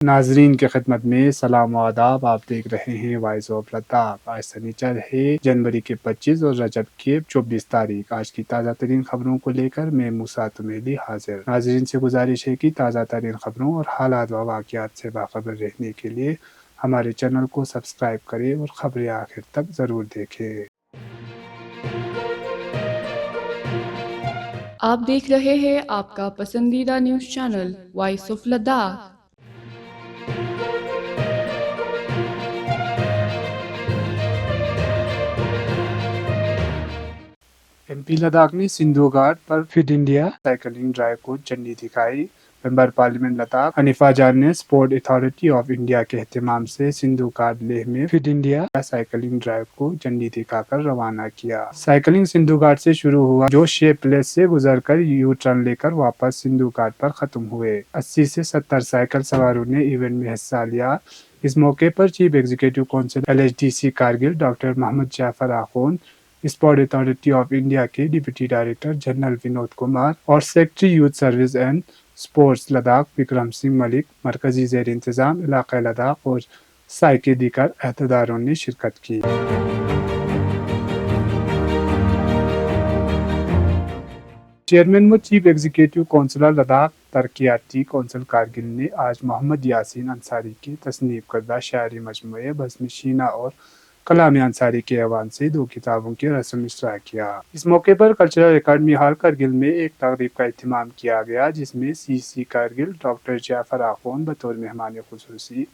ناظرین کی خدمت میں سلام و آداب. آپ دیکھ رہے ہیں وائس آف لداخ. آج سنیچر ہے جنوری کے 25 اور رجب کے 24 تاریخ. آج کی تازہ ترین خبروں کو لے کر میں موسیٰ تمیلی حاضر. ناظرین سے گزارش ہے کہ تازہ ترین خبروں اور حالات و واقعات سے باخبر رہنے کے لیے ہمارے چینل کو سبسکرائب کریں اور خبریں آخر تک ضرور دیکھیں. آپ دیکھ رہے ہیں آپ کا پسندیدہ news channel voice of Ladakh. M P Ladakh نے سندھو گھاٹ پر فٹ انڈیا سائیکلنگ ڈرائیو کو جھنڈی دکھائی. ممبر پارلیمنٹ لداخ حنیفہ جان نے اسپورٹ اتھارٹی آف انڈیا کے اہتمام سے سندھو گھاٹ لیہ میں فٹ انڈیا سائیکلنگ ڈرائیو کو جھنڈی دکھا کر روانہ کیا. سائیکلنگ سندھو گھاٹ سے شروع ہوا جو شیپ پلیس سے گزر کر یو ٹرن لے کر واپس سندھو گھاٹ پر ختم ہوئے. 80 سے 70 سائیکل سواروں نے ایونٹ میں حصہ لیا. اس موقع پر chief executive council LHDC Kargil doctor Muhammad Jafar Akhoon, sport authority of India کے deputy director general Vinod Kumar اور secretary youth service and sports Ladakh Vikram Singh Malik, مرکزی زیر انتظام علاقہ لداخ اور سائے کے دیگر عہدیداروں نے شرکت کی. چیئرمین و چیف ایگزیکٹو کونسلر لداخ ترقیاتی کونسل کارگل نے آج محمد یاسین انصاری کی تصنیف کردہ شاعری مجموعے بزم شینہ اور کلام انصاری کے ایوان سے 2 کتابوں کی رسم اجرا کیا. اس موقع پر کلچرل اکیڈمی ہال کرگل میں ایک تقریب کا اہتمام کیا گیا جس میں CC کارگل ڈاکٹر جعفر آخوند بطور مہمان خصوصی،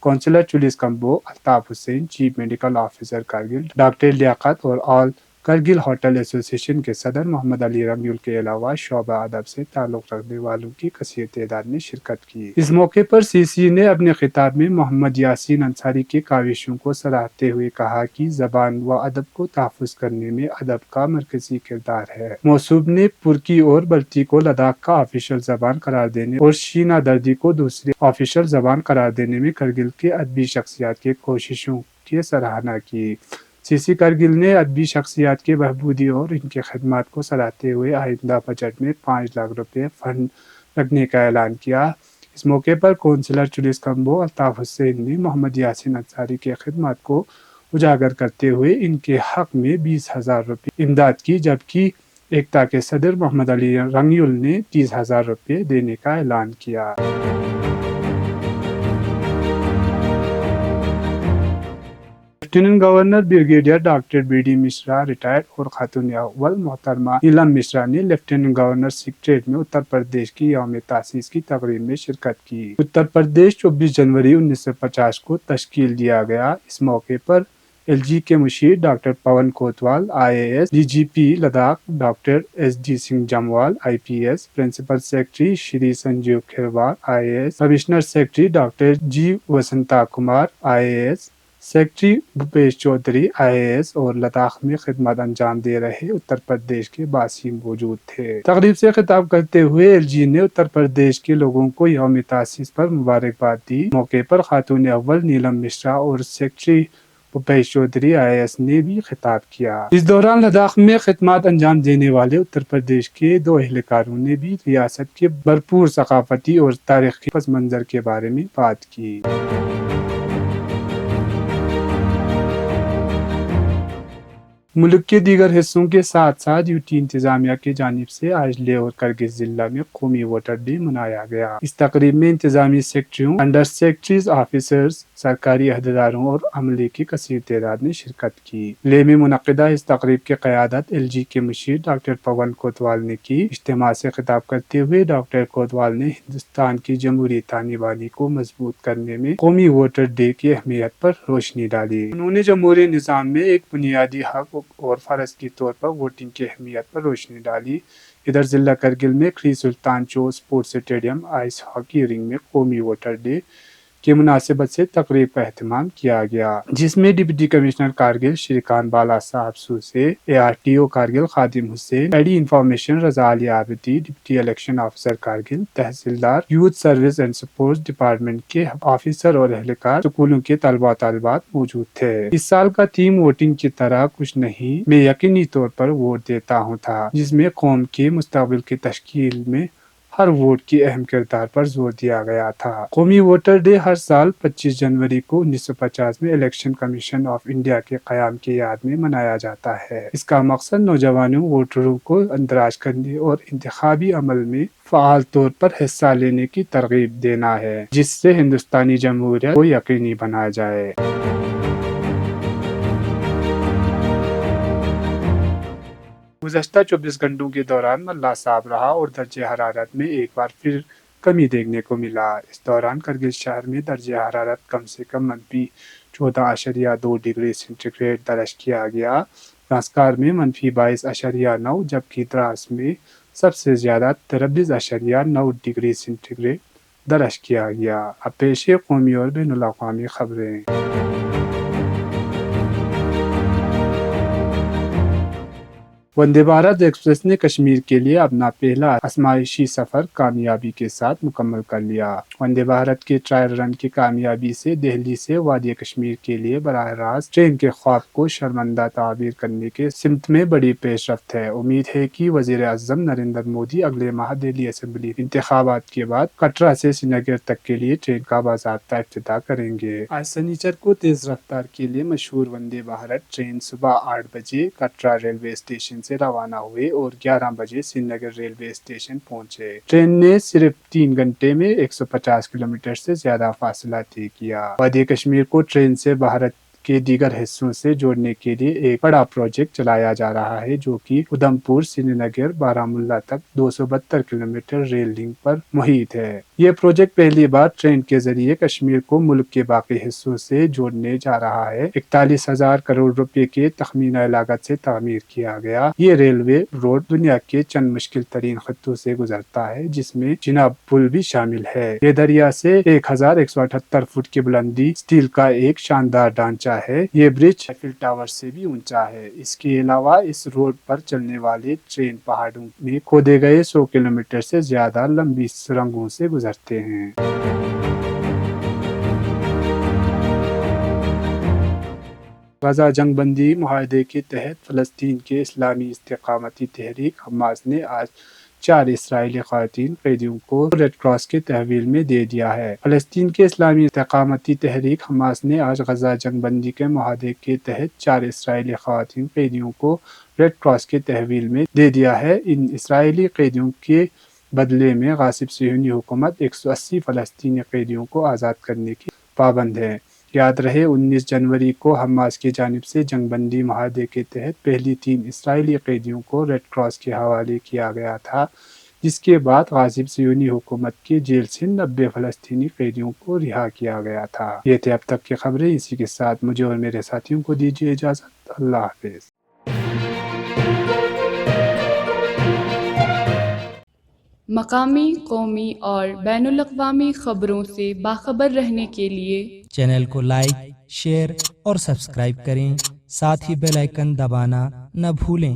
councillor Chulis Kumbo Altaf Hussain, chief medical officer Kargil doctor Liaqat اور آل کرگل ہوٹل ایسوسی ایشن کے صدر محمد علی رنگیول کے علاوہ شعبہ ادب سے تعلق رکھنے والوں کی کثیر تعداد نے شرکت کی. اس موقع پر CC نے اپنے خطاب میں محمد یاسین انصاری کی کاوشوں کو سراہتے ہوئے کہا کہ زبان و ادب کو تحفظ کرنے میں ادب کا مرکزی کردار ہے. موصوب نے پرکی اور بلتی کو لداخ کا آفیشل زبان قرار دینے اور شینہ دردی کو دوسری آفیشل زبان قرار دینے میں کرگل کے ادبی شخصیات کی کوششوں کی سراہنا کی. CC کرگل نے ادبی شخصیات کی بہبودی اور ان کی خدمات کو سراہتے ہوئے آئندہ بجٹ میں 5 لاکھ روپے فنڈ رکھنے کا اعلان کیا. اس موقع پر کونسلر چولیس کمبو الطاف حسین نے محمد یاسین انصاری کی خدمات کو اجاگر کرتے ہوئے ان کے حق میں 20,000 روپے امداد کی، جبکہ ایکتا کے صدر محمد علی رنگیول نے 30,000 روپے دینے کا اعلان کیا. Lieutenant governor brigadier doctor BD Mishra retired اور خاتون اول محترمہ نیلم مشرا نے لیفٹیننٹ گورنر سکریٹریٹ میں اتر پردیش کی یوم تاسیس کی تقریب میں شرکت کی. اتر پردیش 24 جنوری 1950 کو تشکیل دیا گیا. اس موقع پر LG کے مشیر doctor Pawan Kotwal IAS، DGP Ladakh doctor SD Singh Jamwal IPS، principal secretary Shri Sanjeev Khirwar IAS، commissioner secretary doctor G Vasantha Kumar IAS، secretary Bhupesh Choudhary IAS اور لداخ میں خدمات انجام دے رہے اتر پردیش کے باشندے موجود تھے. تقریب سے خطاب کرتے ہوئے LG نے اتر پردیش کے لوگوں کو یوم تاسیس پر مبارکباد دی. موقع پر خاتون اول نیلم مشرا اور سیکرٹری بھوپیش چودھری IAS نے بھی خطاب کیا. اس دوران لداخ میں خدمات انجام دینے والے اتر پردیش کے 2 اہلکاروں نے بھی ریاست کے بھرپور ثقافتی اور تاریخی پس منظر کے بارے میں بات کی. ملک کے دیگر حصوں کے ساتھ ساتھ UT انتظامیہ کی جانب سے آج لیہ اور کرگل ضلع میں قومی ووٹر ڈے منایا گیا. اس تقریب میں انتظامی سیکرٹریوں، انڈر سیکرٹریز، آفیسرز، سرکاری عہدیداروں اور عملے کی کثیر تعداد نے شرکت کی. لیہ میں منعقدہ اس تقریب کی قیادت LG کے مشیر ڈاکٹر پون کوتوال نے کی. اجتماع سے خطاب کرتے ہوئے ڈاکٹر کوتوال نے ہندوستان کی جمہوری تانی بانی کو مضبوط کرنے میں قومی ووٹر ڈے کی اہمیت پر روشنی ڈالی. انہوں نے جمہوری نظام میں ایک بنیادی حق اور فرض کے طور پر ووٹنگ کی اہمیت پر روشنی ڈالی. ادھر ضلع کرگل میں کھری سلطان چو اسپورٹس اسٹیڈیم آئس ہاکی رنگ میں قومی ووٹر ڈے کی مناسبت سے تقریب کا اہتمام کیا گیا، جس میں deputy commissioner Kargil Shrikant Bala Saheb Suse, ARTO Kargil Khadim Hussain, AD information Raza Ali Abidi, deputy election officer Kargil, تحصیلدار، youth service and sports department کے آفیسر اور اہلکار، اسکولوں کے طلباء و طالبات موجود تھے. اس سال کا تھیم ووٹنگ کی طرح کچھ نہیں، میں یقینی طور پر ووٹ دیتا ہوں تھا، جس میں قوم کے مستقبل کی تشکیل میں ہر ووٹ کی اہم کردار پر زور دیا گیا تھا۔ قومی ووٹر ڈے ہر سال 25 جنوری کو 1950 میں الیکشن کمیشن آف انڈیا کے قیام کی یاد میں منایا جاتا ہے۔ اس کا مقصد نوجوانوں ووٹروں کو اندراج کرنے اور انتخابی عمل میں فعال طور پر حصہ لینے کی ترغیب دینا ہے، جس سے ہندوستانی جمہوریت کو یقینی بنایا جائے۔ گزشتہ 24 گھنٹوں کے دوران ملہ صاف رہا اور درجہ حرارت میں ایک بار پھر کمی دیکھنے کو ملا۔ اس دوران کرگل شہر میں درجہ حرارت کم سے کم -14.2 ڈگری سینٹی گریڈ درج کیا گیا، راسکار میں -22.9 جبکہ دراس میں سب سے زیادہ 23.9 ڈگری سینٹی گریڈ درج کیا گیا۔ اب پیش ہے قومی اور بین الاقوامی خبریں۔ وندے بھارت ایکسپریس نے کشمیر کے لیے اپنا پہلا آزمائشی سفر کامیابی کے ساتھ مکمل کر لیا۔ وندے بھارت کے ٹرائل رن کی کامیابی سے دہلی سے وادی کشمیر کے لیے براہ راست ٹرین کے خواب کو شرمندہ تعبیر کرنے کے سمت میں بڑی پیش رفت ہے۔ امید ہے کہ وزیر اعظم نریندر مودی اگلے ماہ دہلی اسمبلی انتخابات کے بعد کٹرا سے سری نگر تک کے لیے ٹرین کا باضابطہ افتتاح کریں گے۔ آج سنیچر کو تیز رفتار کے لیے مشہور وندے بھارت ٹرین صبح 8 بجے کٹرا ریلوے اسٹیشن سے روانہ ہوئے اور 11 بجے سری نگر ریلوے اسٹیشن پہنچے۔ ٹرین نے صرف 3 گھنٹے میں 150 کلومیٹر سے زیادہ فاصلہ طے کیا۔ وادی کشمیر کو ٹرین سے بھارت کے دیگر حصوں سے جوڑنے کے لیے ایک بڑا پروجیکٹ چلایا جا رہا ہے، جو کہ ادھمپور، سری نگر، بارہمولہ تک 272 کلومیٹر ریل لنک پر محیط ہے۔ یہ پروجیکٹ پہلی بار ٹرین کے ذریعے کشمیر کو ملک کے باقی حصوں سے جوڑنے جا رہا ہے۔ 41,000 کروڑ روپے کے تخمینہ لاگت سے تعمیر کیا گیا یہ ریلوے روڈ دنیا کے چند مشکل ترین خطوں سے گزرتا ہے، جس میں چناب پل بھی شامل ہے۔ یہ دریا سے 1,178 فٹ کی بلندی، اسٹیل کا ایک شاندار ڈھانچہ ہے۔ یہ برج ایفل ٹاور سے بھی اونچا ہے۔ اس کے علاوہ اس روڈ پر چلنے والے ٹرین پہاڑوں میں کھودے گئے 100 کلومیٹر سے زیادہ لمبی سرنگوں سے گزرتے ہیں۔ غزہ جنگ بندی معاہدے کے تحت فلسطین کے اسلامی استقامتی تحریک حماس نے آج 4 اسرائیلی خواتین قیدیوں کو ریڈ کراس کے تحویل میں دے دیا ہے۔ فلسطین کے اسلامی استقامتی تحریک حماس نے آج غزہ جنگ بندی کے معاہدے کے تحت 4 اسرائیلی خواتین قیدیوں کو ریڈ کراس کے تحویل میں دے دیا ہے۔ ان اسرائیلی قیدیوں کے بدلے میں غاصب صہیونی حکومت 180 فلسطینی قیدیوں کو آزاد کرنے کی پابند ہے۔ یاد رہے 19 جنوری کو حماس کی جانب سے جنگ بندی معاہدے کے تحت پہلی 3 اسرائیلی قیدیوں کو ریڈ کراس کے حوالے کیا گیا تھا، جس کے بعد غاصب صہیونی حکومت کی جیل سے 90 فلسطینی قیدیوں کو رہا کیا گیا تھا۔ یہ تھے اب تک کی خبریں۔ اسی کے ساتھ مجھے اور میرے ساتھیوں کو دیجیے اجازت۔ اللہ حافظ۔ مقامی، قومی اور بین الاقوامی خبروں سے باخبر رہنے کے لیے چینل کو لائک، شیئر اور سبسکرائب کریں، ساتھ ہی بیل آئیکن دبانا نہ بھولیں۔